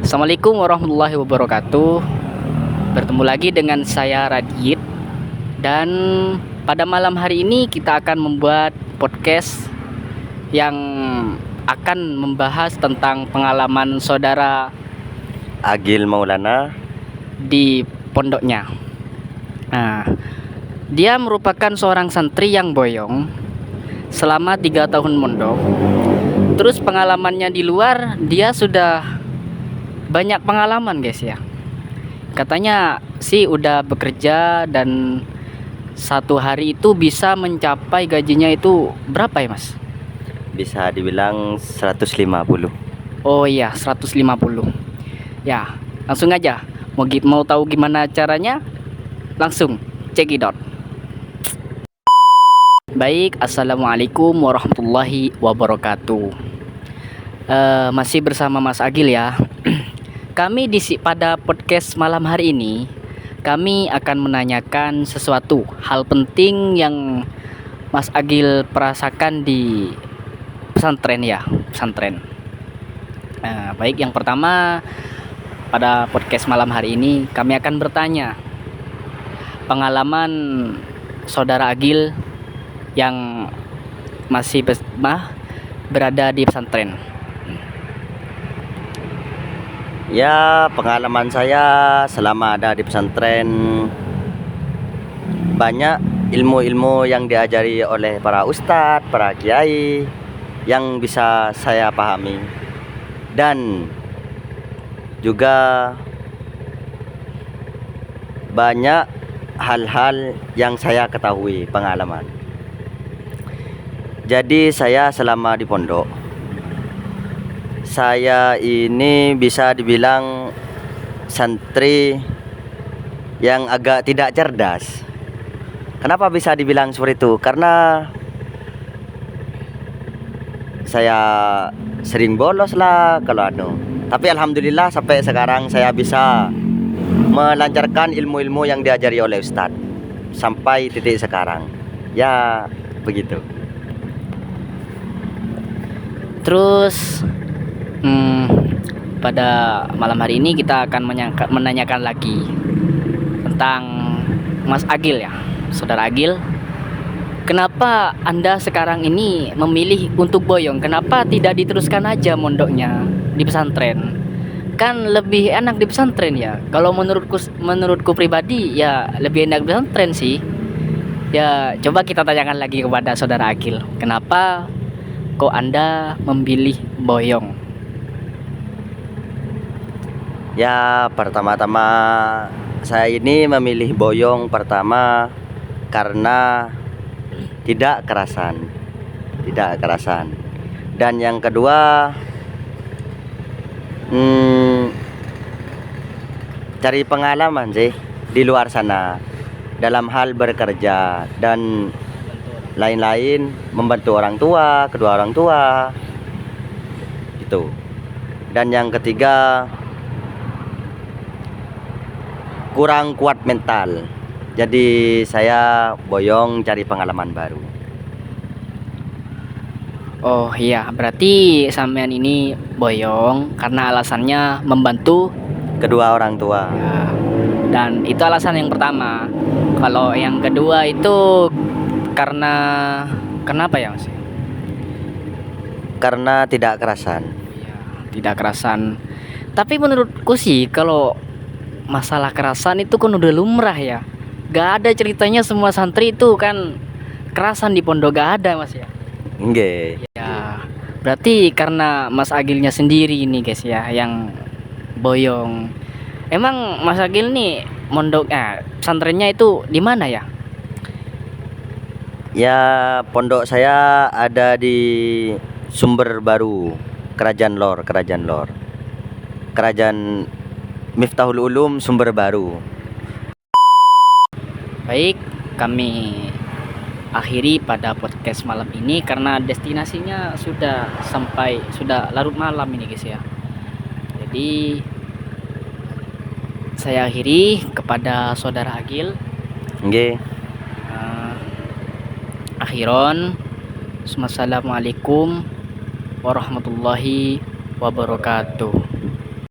Assalamualaikum warahmatullahi wabarakatuh. Bertemu lagi dengan saya Radit. Dan pada malam hari ini kita akan membuat podcast yang akan membahas tentang pengalaman saudara Agil Maulana di pondoknya. Nah, dia merupakan seorang santri yang boyong selama 3 tahun mondok. Terus pengalamannya di luar, dia sudah banyak pengalaman guys ya. Katanya sih udah bekerja dan satu hari itu bisa mencapai gajinya itu berapa ya mas? bisa dibilang 150. Oh iya 150. Ya langsung aja, mau tahu gimana caranya? Langsung cekidot. Baik, assalamualaikum warahmatullahi wabarakatuh. Masih bersama Mas Agil ya. Kami pada podcast malam hari ini, kami akan menanyakan sesuatu hal penting yang Mas Agil perasakan di pesantren ya, pesantren. Baik, yang pertama pada podcast malam hari ini kami akan bertanya pengalaman saudara Agil yang masih berada di pesantren. Ya, pengalaman saya selama ada di pesantren, banyak ilmu-ilmu yang diajari oleh para ustadz, para kiai yang bisa saya pahami, dan juga banyak hal-hal yang saya ketahui pengalaman. Jadi saya selama di pondok, saya ini bisa dibilang santri yang agak tidak cerdas. Kenapa bisa dibilang seperti itu? Karena saya sering bolos lah kalau Tapi alhamdulillah sampai sekarang saya bisa melancarkan ilmu-ilmu yang diajari oleh ustadz sampai titik sekarang. Ya, begitu. Terus pada malam hari ini kita akan menanyakan lagi tentang Mas Agil ya, saudara Agil. Kenapa Anda sekarang ini memilih untuk boyong? Kenapa tidak diteruskan aja mondoknya di pesantren? Kan lebih enak di pesantren ya. Kalau menurutku pribadi ya lebih enak di pesantren sih. Ya coba kita tanyakan lagi kepada saudara Agil. Kenapa kok Anda memilih boyong? Ya, pertama-tama saya ini memilih boyong pertama karena tidak kerasan. Dan yang kedua, cari pengalaman sih di luar sana dalam hal bekerja dan lain-lain, membantu orang tua, kedua orang tua gitu. Dan yang ketiga, kurang kuat mental. Jadi saya boyong cari pengalaman baru. Oh iya, berarti sampean ini boyong karena alasannya membantu Kedua orang tua. ya. Dan itu alasan yang pertama. Kalau yang kedua itu karena kenapa ya Mas? Karena tidak kerasan. Ya, tidak kerasan. Tapi menurutku sih kalau masalah kerasan itu kan udah lumrah ya. Gak ada ceritanya semua santri itu kan kerasan di pondok, gak ada Mas ya. Nggih. Ya, berarti karena Mas Agilnya sendiri ini guys ya yang boyong. Emang Mas Agil nih pesantrennya itu di mana ya? Ya, pondok saya ada di Sumber Baru, Kerajaan Lor. Kerajaan Miftahul Ulum Sumber Baru. Baik, kami akhiri pada podcast malam ini karena destinasinya sudah larut malam ini guys ya. Jadi saya akhiri kepada saudara Agil. Nggih. Akhiron, assalamualaikum warahmatullahi wabarakatuh.